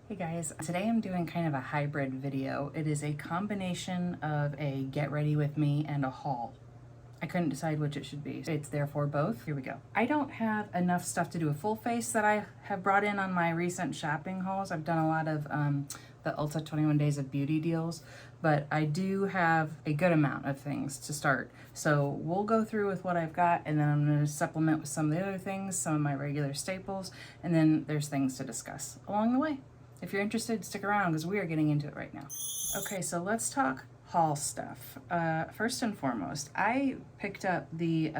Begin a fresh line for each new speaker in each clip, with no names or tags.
Hey guys, today I'm doing kind of a hybrid video. It is a combination of a get ready with me and a haul. I couldn't decide which it should be. It's therefore both. Here we go. I don't have enough stuff to do a full face that I have brought in on my recent shopping hauls. I've done a lot of the Ulta 21 Days of Beauty deals, but I do have a good amount of things to start. So we'll go through with what I've got, and then I'm going to supplement with some of the other things, some of my regular staples, and then there's things to discuss along the way. If you're interested, stick around because we are getting into it right now. Okay, so let's talk haul stuff. First and foremost, I picked up the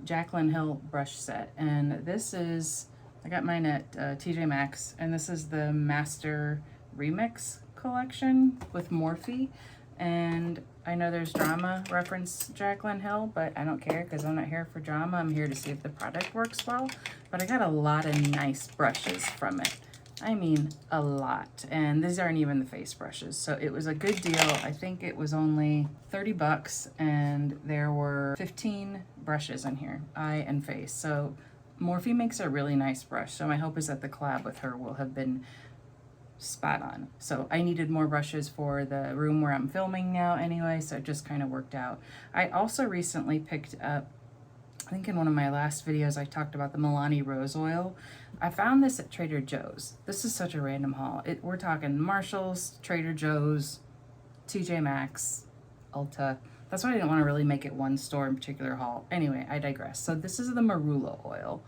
Jaclyn Hill brush set, and this is, I got mine at TJ Maxx, and this is the Master Remix collection with Morphe. And I know there's drama reference Jaclyn Hill, but I don't care because I'm not here for drama. I'm here to see if the product works well. But I got a lot of nice brushes from it. I mean, a lot. And these aren't even the face brushes. So it was a good deal. I think it was only 30 bucks and there were 15 brushes in here, eye and face. So Morphe makes a really nice brush. So my hope is that the collab with her will have been spot on. So I needed more brushes for the room where I'm filming now anyway. So it just kind of worked out. I also recently picked up, I think in one of my last videos I talked about the Milani Rose Oil. I found this at Trader Joe's. This is such a random haul. We're talking Marshall's, Trader Joe's, TJ Maxx, Ulta. That's why I didn't want to really make it one store in particular haul. Anyway, I digress. So this is the Marula oil.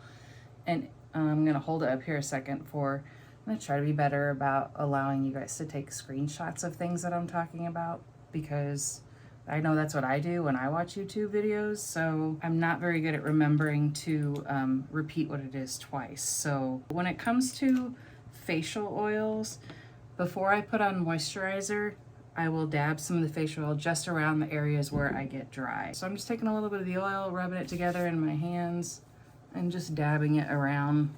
And I'm going to hold it up here a second I'm going to try to be better about allowing you guys to take screenshots of things that I'm talking about, because I know that's what I do when I watch YouTube videos, so I'm not very good at remembering to repeat what it is twice. So when it comes to facial oils, before I put on moisturizer, I will dab some of the facial oil just around the areas where I get dry. So I'm just taking a little bit of the oil, rubbing it together in my hands, and just dabbing it around.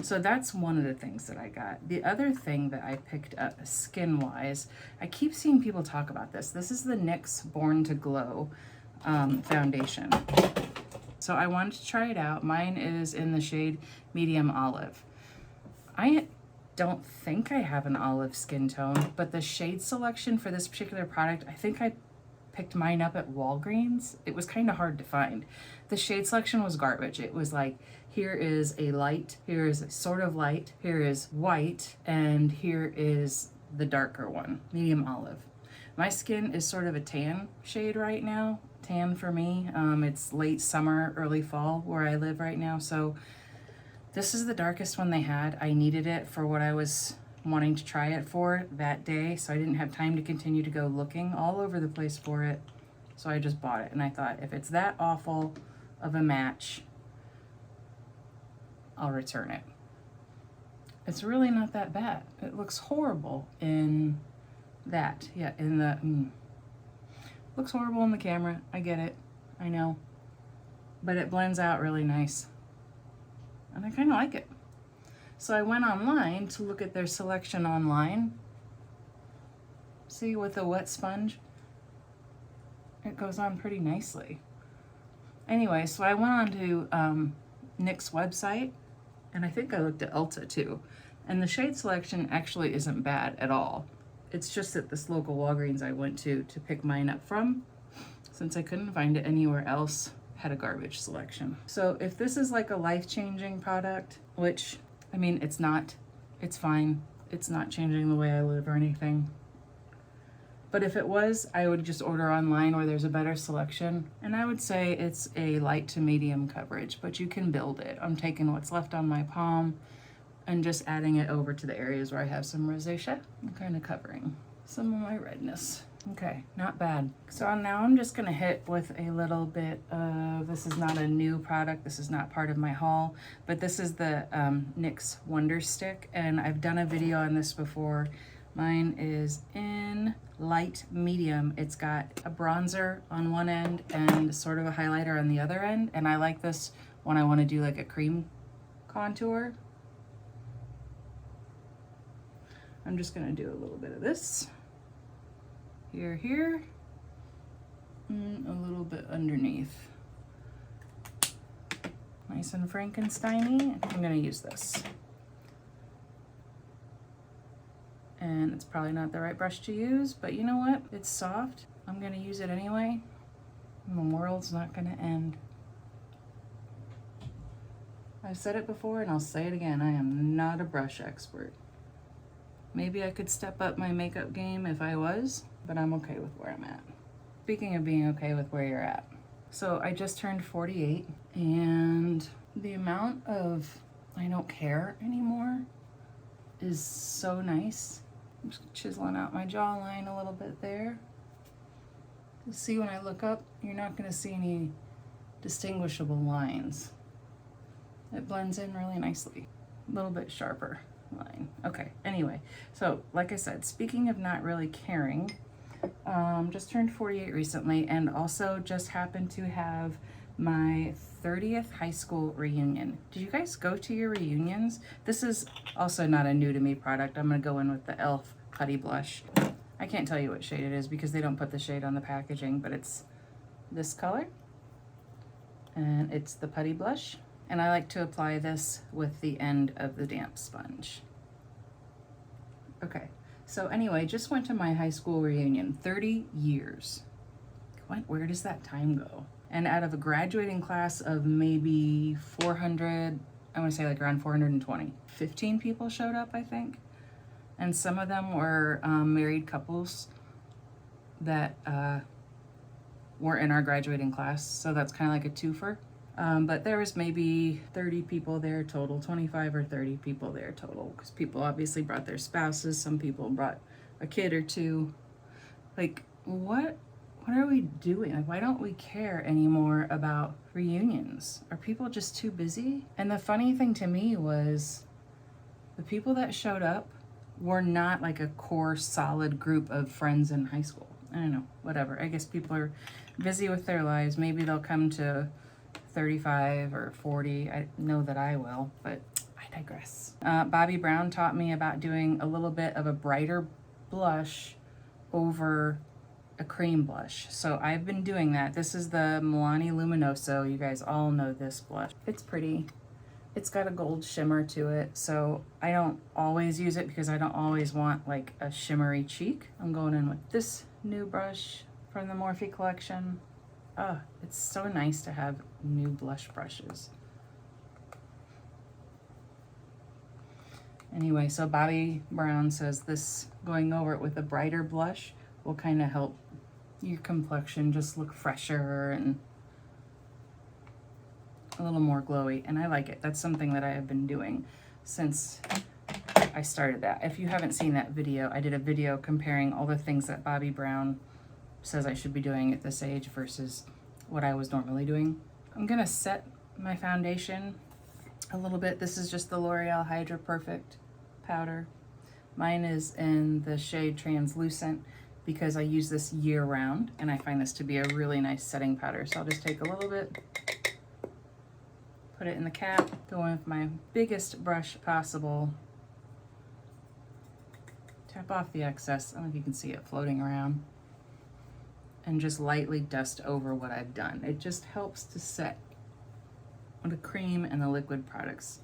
So that's one of the things that I got. The other thing that I picked up skin-wise, I keep seeing people talk about this. This is the NYX Born to Glow foundation. So I wanted to try it out. Mine is in the shade Medium Olive. I don't think I have an olive skin tone, but the shade selection for this particular product, I think I picked mine up at Walgreens. It was kind of hard to find. The shade selection was garbage. It was like, here is a light, here is a sort of light, here is white, and here is the darker one, medium olive. My skin is sort of a tan shade right now, tan for me. It's late summer, early fall where I live right now, so this is the darkest one they had. I needed it for what I was wanting to try it for that day, so I didn't have time to continue to go looking all over the place for it, so I just bought it. And I thought, if it's that awful of a match, I'll return it. It's really not that bad. It looks horrible in that. Yeah, in the looks horrible in the camera. I get it. I know. But it blends out really nice. And I kind of like it. So I went online to look at their selection online. See, with a wet sponge, it goes on pretty nicely. Anyway, so I went on to NYX website, and I think I looked at Ulta too. And the shade selection actually isn't bad at all. It's just that this local Walgreens I went to pick mine up from, since I couldn't find it anywhere else, had a garbage selection. So if this is like a life-changing product, which, I mean, it's not, it's fine. It's not changing the way I live or anything. But if it was, I would just order online where there's a better selection. And I would say it's a light to medium coverage, but you can build it. I'm taking what's left on my palm and just adding it over to the areas where I have some rosacea and kind of covering some of my redness. Okay, not bad. So now I'm just gonna hit with a little bit of, this is not a new product, this is not part of my haul, but this is the NYX Wonder Stick, and I've done a video on this before. Mine is in light medium. It's got a bronzer on one end and sort of a highlighter on the other end, and I like this when I want to do like a cream contour. I'm just gonna do a little bit of this. Here, and a little bit underneath. Nice and Frankenstein-y. I'm gonna use this. And it's probably not the right brush to use, but you know what? It's soft. I'm gonna use it anyway. And the world's not gonna end. I've said it before and I'll say it again. I am not a brush expert. Maybe I could step up my makeup game if I was, but I'm okay with where I'm at. Speaking of being okay with where you're at. So I just turned 48 and the amount of I don't care anymore is so nice. I'm just chiseling out my jawline a little bit there. You see, when I look up, you're not gonna see any distinguishable lines. It blends in really nicely. A little bit sharper line. Okay, anyway, so like I said, speaking of not really caring, just turned 48 recently and also just happened to have my 30th high school reunion. Did you guys go to your reunions? This is also not a new to me product. I'm gonna go in with the e.l.f. Putty Blush. I can't tell you what shade it is because they don't put the shade on the packaging, but it's this color and it's the Putty Blush. And I like to apply this with the end of the damp sponge. Okay, so anyway, just went to my high school reunion, 30 years. Where does that time go? And out of a graduating class of maybe 400, I want to say like around 420, 15 people showed up, I think. And some of them were married couples that were in our graduating class. So that's kind of like a twofer. But there was maybe 30 people there total, 25 or 30 people there total, because people obviously brought their spouses. Some people brought a kid or two. Like, what are we doing? Like, why don't we care anymore about reunions? Are people just too busy? And the funny thing to me was the people that showed up were not like a core solid group of friends in high school. I don't know, whatever. I guess people are busy with their lives. Maybe they'll come to 35 or 40. I know that I will, but I digress. Bobbi Brown taught me about doing a little bit of a brighter blush over a cream blush. So I've been doing that. This is the Milani Luminoso. You guys all know this blush. It's pretty. It's got a gold shimmer to it. So I don't always use it because I don't always want like a shimmery cheek. I'm going in with this new brush from the Morphe collection. Oh, it's so nice to have new blush brushes. Anyway, so Bobbi Brown says this going over it with a brighter blush will kind of help your complexion just look fresher and a little more glowy, and I like it. That's something that I have been doing since I started that. If you haven't seen that video, I did a video comparing all the things that Bobbi Brown says I should be doing at this age versus what I was normally doing. I'm gonna set my foundation a little bit. This is just the L'Oreal Hydra Perfect powder. Mine is in the shade Translucent because I use this year round and I find this to be a really nice setting powder. So I'll just take a little bit, put it in the cap, go in with my biggest brush possible, tap off the excess. I don't know if you can see it floating around, and just lightly dust over what I've done. It just helps to set the cream and the liquid products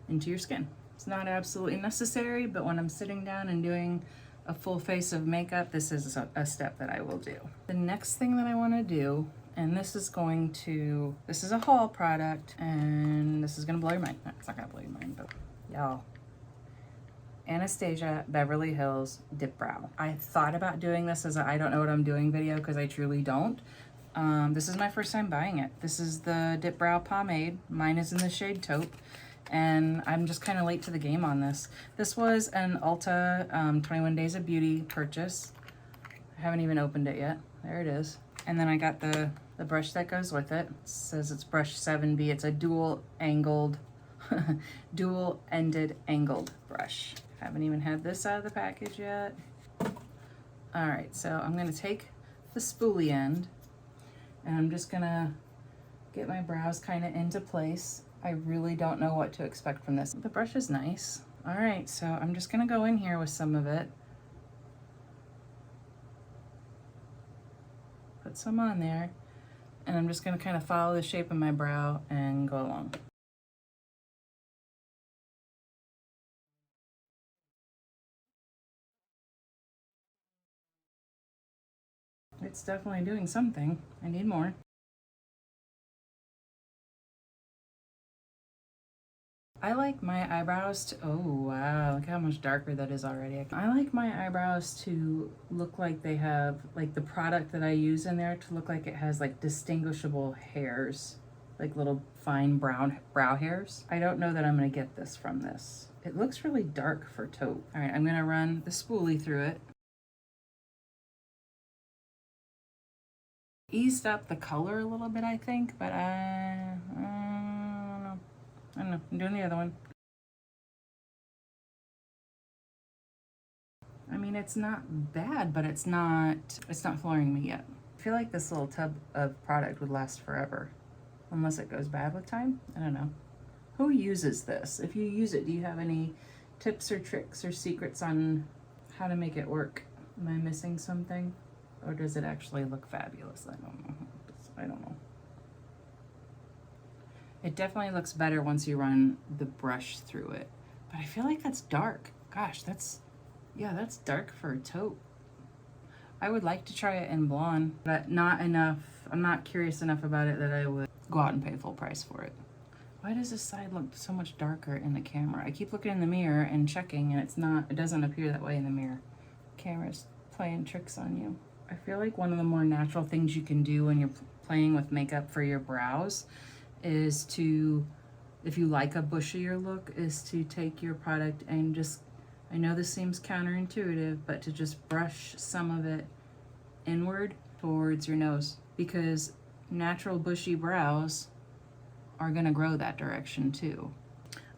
into your skin. It's not absolutely necessary, but when I'm sitting down and doing a full face of makeup, this is a step that I will do. The next thing that I want to do, and this is a haul product, and this is gonna blow your mind. No, it's not gonna blow your mind, but y'all, Anastasia Beverly Hills Dip Brow. I thought about doing this as a I don't know what I'm doing video because I truly don't. This is my first time buying it. This is the Dip Brow Pomade. Mine is in the shade Taupe, and I'm just kind of late to the game on this. This was an Ulta 21 Days of Beauty purchase. I haven't even opened it yet. There it is. And then I got the brush that goes with it. It says it's brush 7B. It's a dual-ended angled brush. Haven't even had this out of the package yet. All right, so I'm gonna take the spoolie end and I'm just gonna get my brows kind of into place. I really don't know what to expect from this. The brush is nice. All right, so I'm just gonna go in here with some of it. Put some on there, and I'm just gonna kind of follow the shape of my brow and go along. It's definitely doing something. I need more. I like my eyebrows to, oh wow, look how much darker that is already. I like my eyebrows to look like they have, like the product that I use in there to look like it has like distinguishable hairs, like little fine brown brow hairs. I don't know that I'm gonna get this from this. It looks really dark for taupe. All right, I'm gonna run the spoolie through it. Eased up the color a little bit, I think, but I don't know. I don't know. I'm doing the other one. I mean, it's not bad, but it's not flooring me yet. I feel like this little tub of product would last forever, unless it goes bad with time. I don't know. Who uses this? If you use it, do you have any tips or tricks or secrets on how to make it work? Am I missing something? Or does it actually look fabulous? I don't know. I don't know. It definitely looks better once you run the brush through it. But I feel like that's dark. Gosh, yeah, that's dark for a taupe. I would like to try it in blonde, but not enough. I'm not curious enough about it that I would go out and pay full price for it. Why does this side look so much darker in the camera? I keep looking in the mirror and checking, and it doesn't appear that way in the mirror. Camera's playing tricks on you. I feel like one of the more natural things you can do when you're playing with makeup for your brows is to, if you like a bushier look, is to take your product and just, I know this seems counterintuitive, but to just brush some of it inward towards your nose, because natural bushy brows are gonna grow that direction too.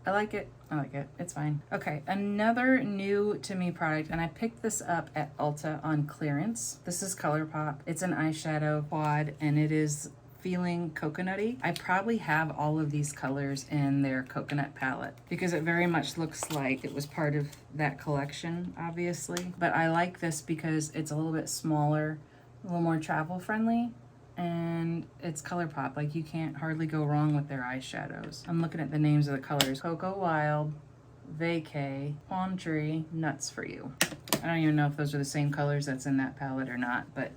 I like it. I like it. It's fine. Okay, another new to me product, and I picked this up at Ulta on clearance. This is ColourPop. It's an eyeshadow quad, and it is feeling coconutty. I probably have all of these colors in their coconut palette because it very much looks like it was part of that collection, obviously. But I like this because it's a little bit smaller, a little more travel friendly, and it's ColourPop. Like, you can't hardly go wrong with their eyeshadows. I'm looking at the names of the colors. Cocoa Wild, Vacay, Palm Tree, Nuts for You. I don't even know if those are the same colors that's in that palette or not, but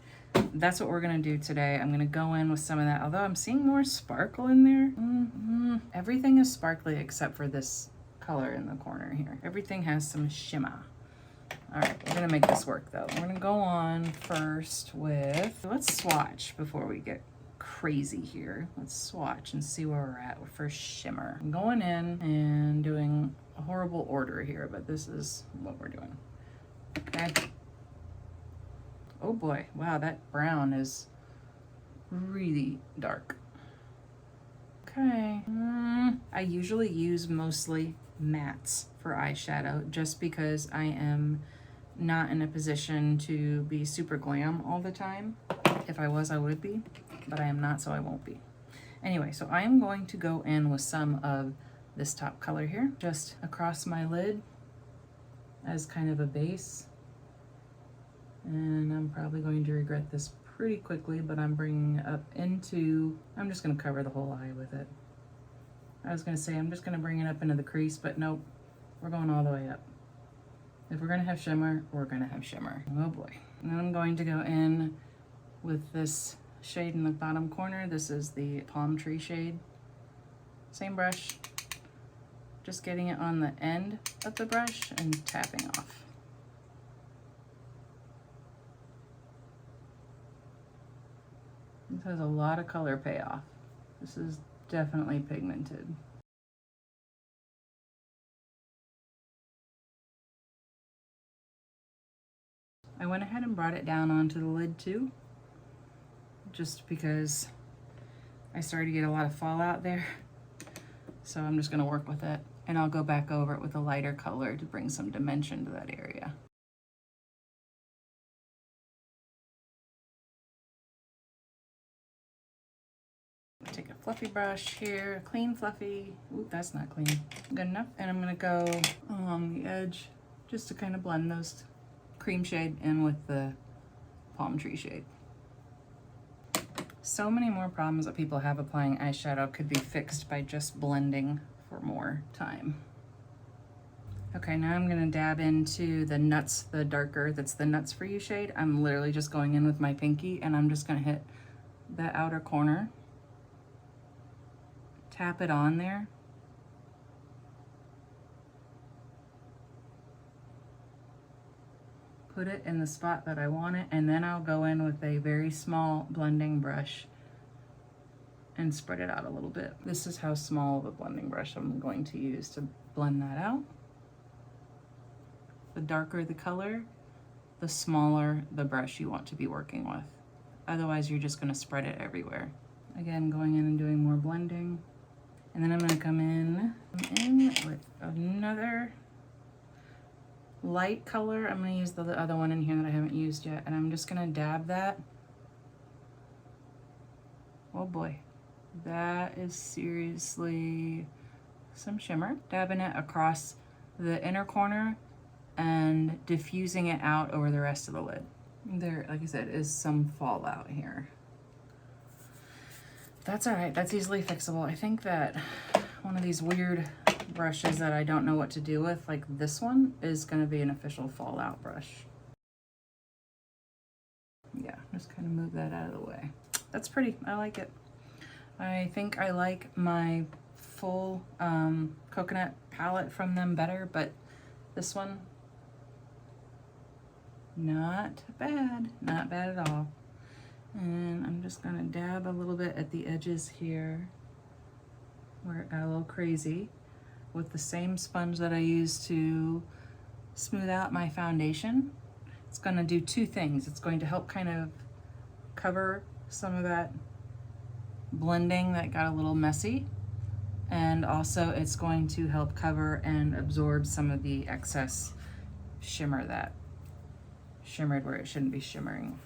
that's what we're gonna do today. I'm gonna go in with some of that, although I'm seeing more sparkle in there. Everything is sparkly except for this color in the corner here. Everything has some shimmer. All right, we're gonna make this work though. We're gonna go on first with, let's swatch before we get crazy here. Let's swatch and see where we're at for shimmer. I'm going in and doing a horrible order here, but this is what we're doing. Okay. Oh boy, wow, that brown is really dark. Okay. I usually use mostly mattes for eyeshadow just because I am not in a position to be super glam all the time. If I was, I would be, but I am not, so I won't be. Anyway, so I am going to go in with some of this top color here, just across my lid as kind of a base. And I'm probably going to regret this pretty quickly, but I'm bringing it up into, I'm just gonna cover the whole eye with it. I was gonna say I'm just gonna bring it up into the crease, but nope, we're going all the way up. If we're gonna have shimmer, we're gonna have shimmer. Oh boy. And then I'm going to go in with this shade in the bottom corner. This is the Palm Tree shade. Same brush, just getting it on the end of the brush and tapping off. This has a lot of color payoff. This is definitely pigmented. I went ahead and brought it down onto the lid too, just because I started to get a lot of fallout there. So I'm just gonna work with it, and I'll go back over it with a lighter color to bring some dimension to that area. Take a fluffy brush here, a clean fluffy. Ooh, that's not clean. Good enough. And I'm gonna go along the edge just to kind of blend those cream shade in with the Palm Tree shade. So many more problems that people have applying eyeshadow could be fixed by just blending for more time. Okay, now I'm gonna dab into the Nuts, the darker, that's the Nuts For You shade. I'm literally just going in with my pinky and I'm just gonna hit the outer corner, tap it on there. Put it in the spot that I want it, and then I'll go in with a very small blending brush and spread it out a little bit. This is how small of a blending brush I'm going to use to blend that out. The darker the color, the smaller the brush you want to be working with. Otherwise, you're just gonna spread it everywhere. Again, going in and doing more blending. And then I'm gonna come in with another light color. I'm gonna use the other one in here that I haven't used yet, and I'm just gonna dab that. Oh boy, that is seriously some shimmer. Dabbing it across the inner corner and diffusing it out over the rest of the lid. There, like I said, is some fallout here. That's all right, that's easily fixable. I think that one of these weird brushes that I don't know what to do with, like this one, is gonna be an official fallout brush. Yeah, just kind of move that out of the way. That's pretty, I like it. I think I like my full coconut palette from them better, but this one, not bad, not bad at all. And I'm just gonna dab a little bit at the edges here where it got a little crazy with the same sponge that I used to smooth out my foundation. It's gonna do two things. It's going to help kind of cover some of that blending that got a little messy, and also it's going to help cover and absorb some of the excess shimmer that shimmered where it shouldn't be shimmering.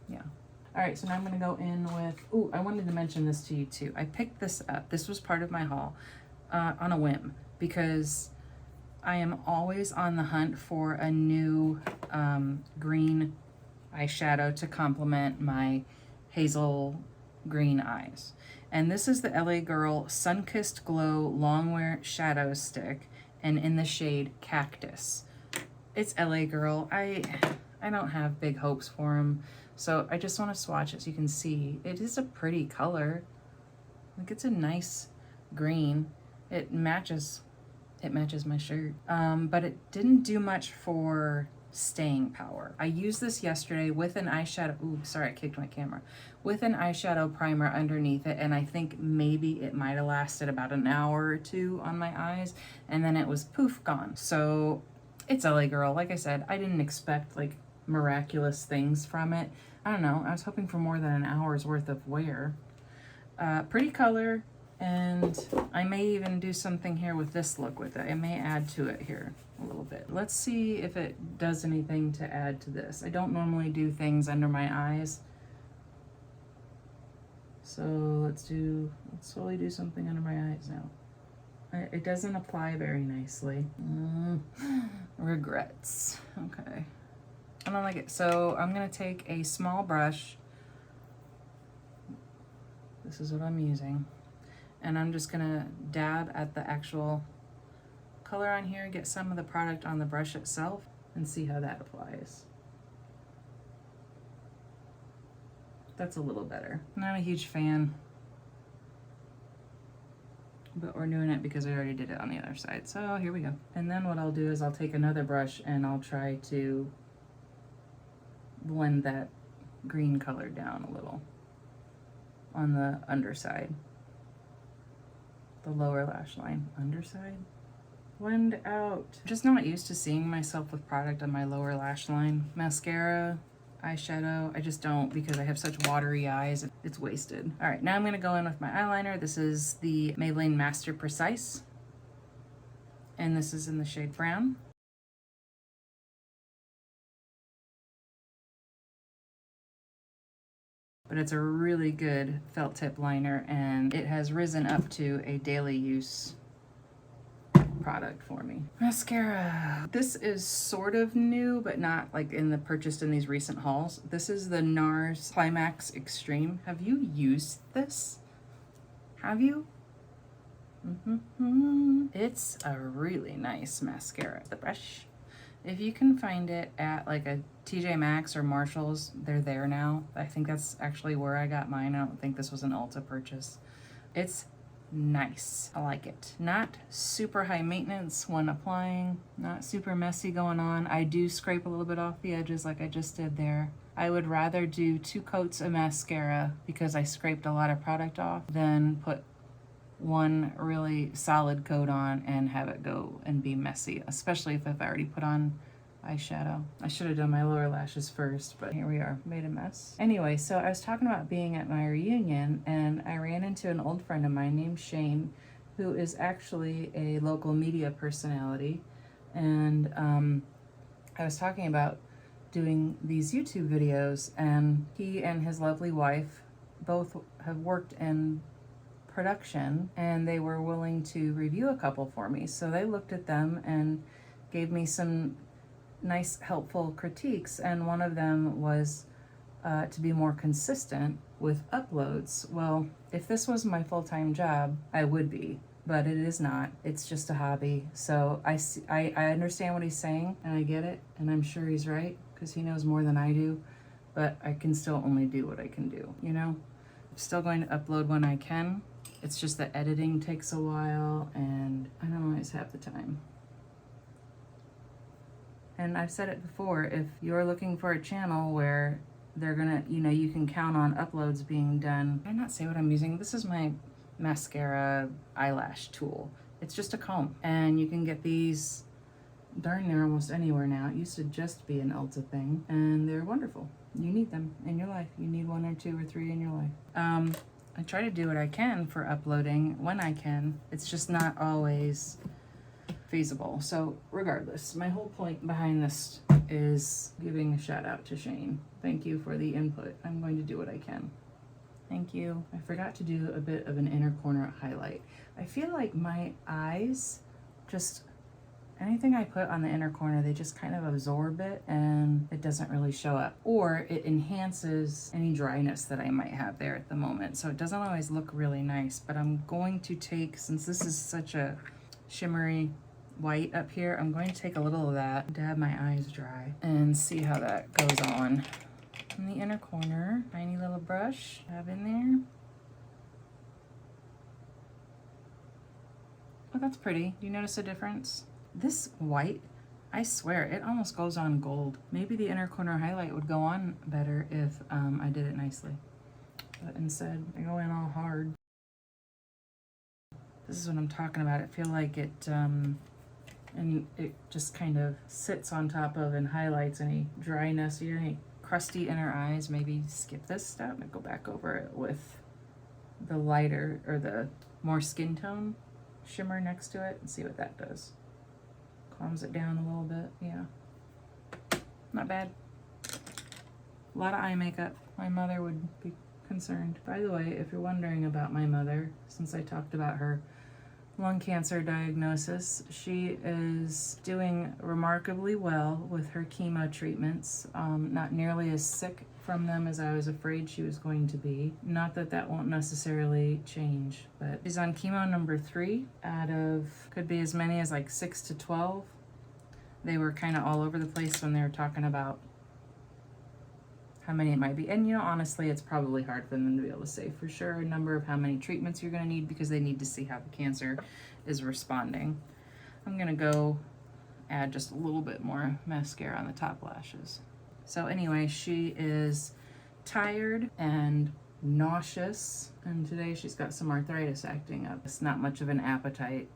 Yeah. All right, so now I'm gonna go in with, ooh, I wanted to mention this to you too. I picked this up, this was part of my haul, on a whim, because I am always on the hunt for a new green eyeshadow to complement my hazel green eyes. And this is the LA Girl Sun-Kissed Glow Longwear Shadow Stick, and in the shade Cactus. It's LA Girl. I don't have big hopes for them, so I just want to swatch it so you can see. It is a pretty color. Like, it's a nice green. It matches my shirt. But it didn't do much for staying power. I used this yesterday with an eyeshadow. Ooh, sorry, I kicked my camera. With an eyeshadow primer underneath it, and I think maybe it might have lasted about an hour or two on my eyes, and then it was poof, gone. So it's LA Girl. Like I said, I didn't expect like miraculous things from it. I don't know. I was hoping for more than an hour's worth of wear. Pretty color, and I may even do something here with this look with it. I may add to it here a little bit. Let's see if it does anything to add to this. I don't normally do things under my eyes. So let's slowly do something under my eyes now. It doesn't apply very nicely. Regrets. Okay. I don't like it. So I'm gonna take a small brush. This is what I'm using. And I'm just gonna dab at the actual color on here, get some of the product on the brush itself, and see how that applies. That's a little better. Not a huge fan, but we're doing it because I already did it on the other side. So here we go. And then what I'll do is I'll take another brush and I'll try to blend that green color down a little on the underside. The lower lash line. Underside? Blend out. I'm just not used to seeing myself with product on my lower lash line. Mascara, eyeshadow, I just don't, because I have such watery eyes. It's wasted. All right, now I'm gonna go in with my eyeliner. This is the Maybelline Master Precise, and this is in the shade Brown. But it's a really good felt tip liner, and it has risen up to a daily use product for me. Mascara. This is sort of new, but not like purchased in these recent hauls. This is the NARS Climax Extreme. Have you used this? Have you? It's a really nice mascara. The brush. If you can find it at like a TJ Maxx or Marshall's, they're there now. I think that's actually where I got mine. I don't think this was an Ulta purchase. It's nice. I like it. Not super high maintenance when applying, not super messy going on. I do scrape a little bit off the edges like I just did there. I would rather do 2 coats of mascara because I scraped a lot of product off than put one really solid coat on and have it go and be messy, especially if I've already put on eyeshadow. I should have done my lower lashes first, but here we are, made a mess. Anyway, so I was talking about being at my reunion, and I ran into an old friend of mine named Shane, who is actually a local media personality, and I was talking about doing these YouTube videos, and he and his lovely wife both have worked in production, and they were willing to review a couple for me. So they looked at them and gave me some nice helpful critiques, and one of them was to be more consistent with uploads. Well, if this was my full-time job, I would be, but it is not. It's just a hobby. So I understand what he's saying, and I get it, and I'm sure he's right because he knows more than I do, but I can still only do what I can do, you know? I'm still going to upload when I can. It's just that editing takes a while, and I don't always have the time. And I've said it before, if you're looking for a channel where they're gonna, you know, you can count on uploads being done. Did I not say what I'm using? This is my mascara eyelash tool. It's just a comb, and you can get these darn near almost anywhere now. It used to just be an Ulta thing, and they're wonderful. You need them in your life. You need 1 or 2 or 3 in your life. I try to do what I can for uploading when I can. It's just not always feasible. So regardless, my whole point behind this is giving a shout out to Shane. Thank you for the input. I'm going to do what I can. Thank you. I forgot to do a bit of an inner corner highlight. I feel like my eyes just, anything I put on the inner corner, they just kind of absorb it and it doesn't really show up. Or it enhances any dryness that I might have there at the moment. So it doesn't always look really nice, but I'm going to take, since this is such a shimmery white up here, I'm going to take a little of that, dab my eyes dry, and see how that goes on. In the inner corner, tiny little brush, dab in there. Oh, that's pretty. Do you notice a difference? This white, I swear, it almost goes on gold. Maybe the inner corner highlight would go on better if I did it nicely. But instead, I go in all hard. This is what I'm talking about. I feel like it, and it just kind of sits on top of and highlights any dryness, any crusty inner eyes. Maybe skip this step and go back over it with the lighter or the more skin tone shimmer next to it and see what that does. Calms it down a little bit. Yeah, not bad. A lot of eye makeup. My mother would be concerned. By the way, if you're wondering about my mother, since I talked about her lung cancer diagnosis, she is doing remarkably well with her chemo treatments. Not nearly as sick from them as I was afraid she was going to be. Not that that won't necessarily change, but she's on chemo number 3 out of, could be as many as like 6 to 12. They were kind of all over the place when they were talking about how many it might be. And you know, honestly, it's probably hard for them to be able to say for sure a number of how many treatments you're going to need because they need to see how the cancer is responding. I'm going to go add just a little bit more mascara on the top lashes. So anyway, she is tired and nauseous, and today she's got some arthritis acting up. It's not much of an appetite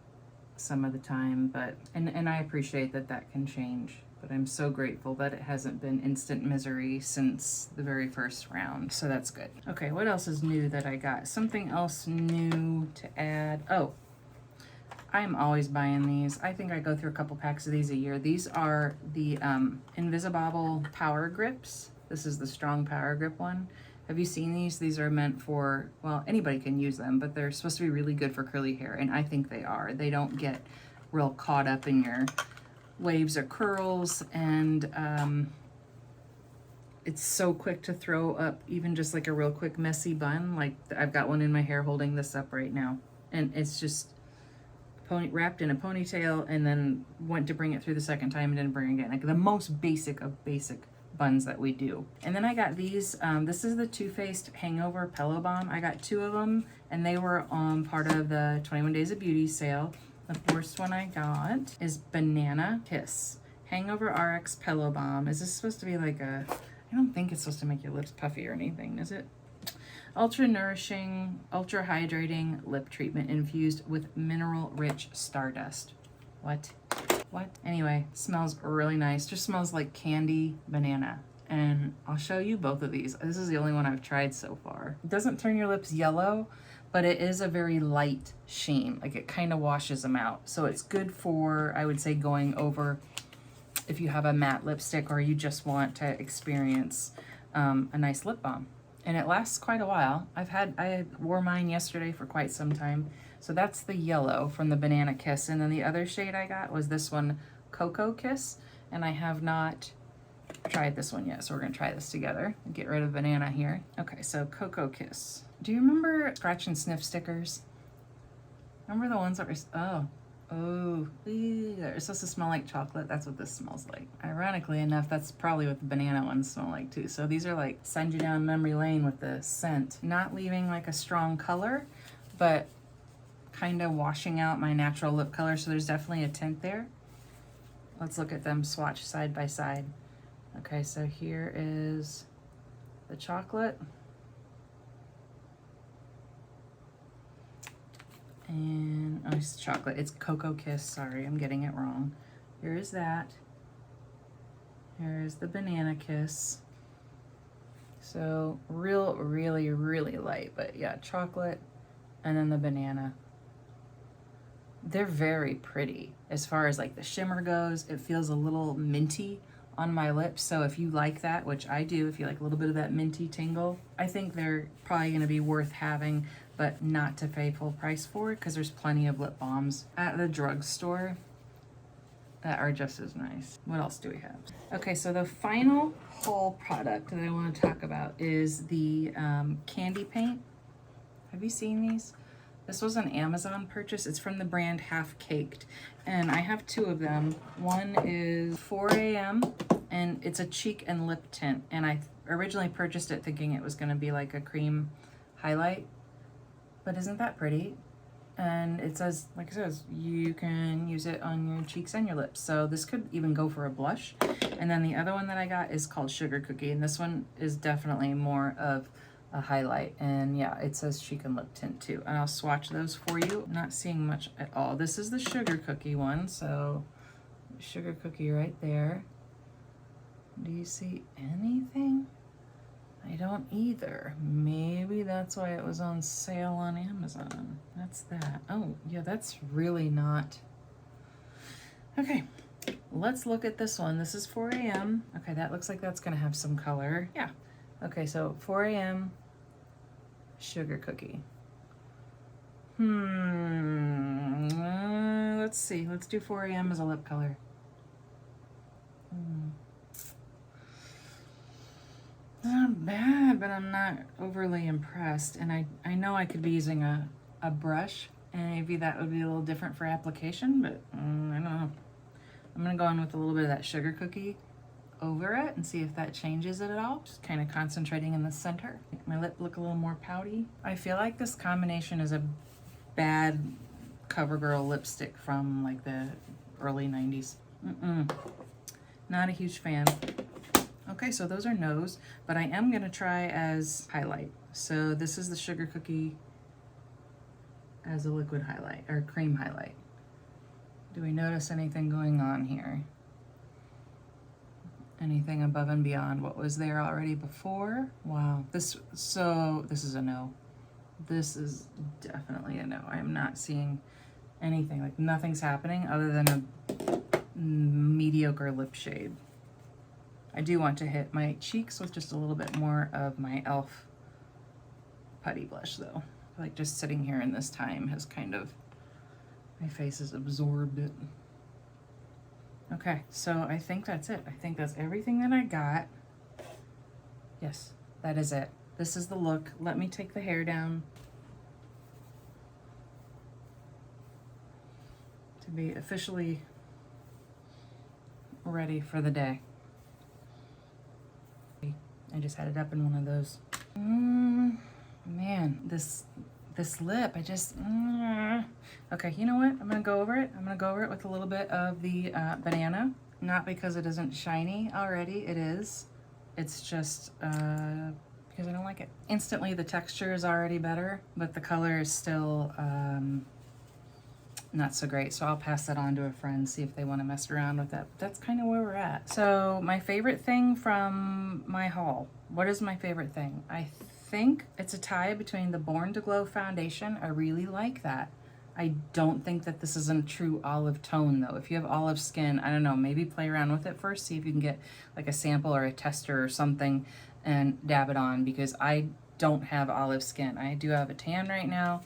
some of the time, but and I appreciate that that can change. But I'm so grateful that it hasn't been instant misery since the very first round. So that's good. Okay, what else is new that I got? Something else new to add. Oh, I'm always buying these. I think I go through a couple packs of these a year. These are the Invisibobble Power Grips. This is the strong power grip one. Have you seen these? These are meant for, well, anybody can use them, but they're supposed to be really good for curly hair, and I think they are. They don't get real caught up in your waves or curls, and it's so quick to throw up even just like a real quick messy bun. Like I've got one in my hair holding this up right now, and it's just wrapped in a ponytail and then went to bring it through the second time and didn't bring it again. Like the most basic of basic buns that we do. And then I got these, this is the Too Faced Hangover Pillow Balm. I got 2 of them and they were part of the 21 Days of Beauty sale. The first one I got is Banana Kiss Hangover RX Pillow Balm. Is this supposed to be like a, I don't think it's supposed to make your lips puffy or anything, is it? Ultra nourishing, ultra hydrating lip treatment infused with mineral rich stardust. What? Anyway, smells really nice. Just smells like candy banana. And I'll show you both of these. This is the only one I've tried so far. It doesn't turn your lips yellow, but it is a very light sheen. Like it kind of washes them out. So it's good for, I would say, going over if you have a matte lipstick or you just want to experience a nice lip balm. And it lasts quite a while. I wore mine yesterday for quite some time. So that's the yellow from the Banana Kiss. And then the other shade I got was this one, Cocoa Kiss. And I have not tried this one yet. So we're gonna try this together and get rid of banana here. Okay, so Cocoa Kiss. Do you remember scratch and sniff stickers? Remember the ones that were, oh, it's supposed to smell like chocolate. That's what this smells like. Ironically enough, that's probably what the banana ones smell like too. So these are like send you down memory lane with the scent. Not leaving like a strong color, but kind of washing out my natural lip color. So there's definitely a tint there. Let's look at them swatch side by side. Okay, so here is the chocolate. And oh, it's chocolate. It's Cocoa Kiss. Sorry, I'm getting it wrong. Here is that. Here is the Banana Kiss. So really light, but yeah, chocolate and then the banana. They're very pretty. As far as like the shimmer goes, it feels a little minty on my lips. So if you like that, which I do, if you like a little bit of that minty tingle, I think they're probably gonna be worth having, but not to pay full price for, because there's plenty of lip balms at the drugstore that are just as nice. What else do we have? Okay, so the final haul product that I want to talk about is the candy paint. Have you seen these? This was an Amazon purchase. It's from the brand Half Caked, and I have 2 of them. One is 4 a.m. and it's a cheek and lip tint, and I originally purchased it thinking it was going to be like a cream highlight. But isn't that pretty? And it says, like it says, you can use it on your cheeks and your lips. So this could even go for a blush. And then the other one that I got is called Sugar Cookie. And this one is definitely more of a highlight. And yeah, it says cheek and lip tint too. And I'll swatch those for you. I'm not seeing much at all. This is the Sugar Cookie one. So Sugar Cookie right there. Do you see anything? I don't either. Maybe that's why it was on sale on Amazon. That's that. Oh, yeah, that's really not. Okay, let's look at this one. This is 4 a.m. Okay, that looks like that's gonna have some color. Yeah. Okay, so 4 a.m. Sugar Cookie. Let's see. Let's do 4 a.m. as a lip color. Not bad, but I'm not overly impressed. And I know I could be using a brush, and maybe that would be a little different for application, but I don't know. I'm gonna go in with a little bit of that Sugar Cookie over it and see if that changes it at all. Just kind of concentrating in the center. Make my lip look a little more pouty. I feel like this combination is a bad CoverGirl lipstick from like the early 90s. Not a huge fan. Okay, so those are nose, but I am gonna try as highlight. So this is the Sugar Cookie as a liquid highlight, or cream highlight. Do we notice anything going on here? Anything above and beyond what was there already before? Wow, this is a no. This is definitely a no. I am not seeing anything, like nothing's happening other than a mediocre lip shade. I do want to hit my cheeks with just a little bit more of my e.l.f. putty blush though. Like just sitting here in this time has kind of, my face has absorbed it. Okay, so I think that's it. I think that's everything that I got. Yes, that is it. This is the look. Let me take the hair down. to be officially ready for the day. I just had it up in one of those. Man, this lip, I just, okay, you know what? I'm gonna go over it. I'm gonna go over it with a little bit of the banana. Not because it isn't shiny already, it is. It's just because I don't like it. Instantly, the texture is already better, but the color is still not so great. So I'll pass that on to a friend, see if they want to mess around with that. But that's kind of where we're at. So my favorite thing from my haul. What is my favorite thing? I think it's a tie between the Born to Glow foundation. I really like that. I don't think that this is a true olive tone though. If you have olive skin, I don't know, maybe play around with it first, see if you can get like a sample or a tester or something and dab it on, because I don't have olive skin. I do have a tan right now.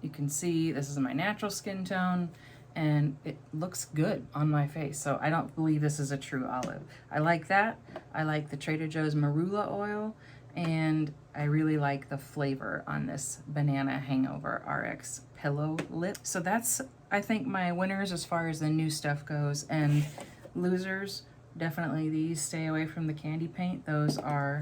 You can see this is my natural skin tone and it looks good on my face. So I don't believe this is a true olive. I like that. I like the Trader Joe's marula oil, and I really like the flavor on this Banana Hangover RX Pillow Lip. So that's, I think, my winners as far as the new stuff goes, and losers, definitely these. Stay away from the candy paint. Those are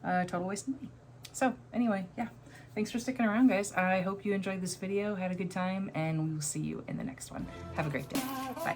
a total waste of money. So anyway, yeah. Thanks for sticking around, guys. I hope you enjoyed this video, had a good time, and we will see you in the next one. Have a great day. Bye.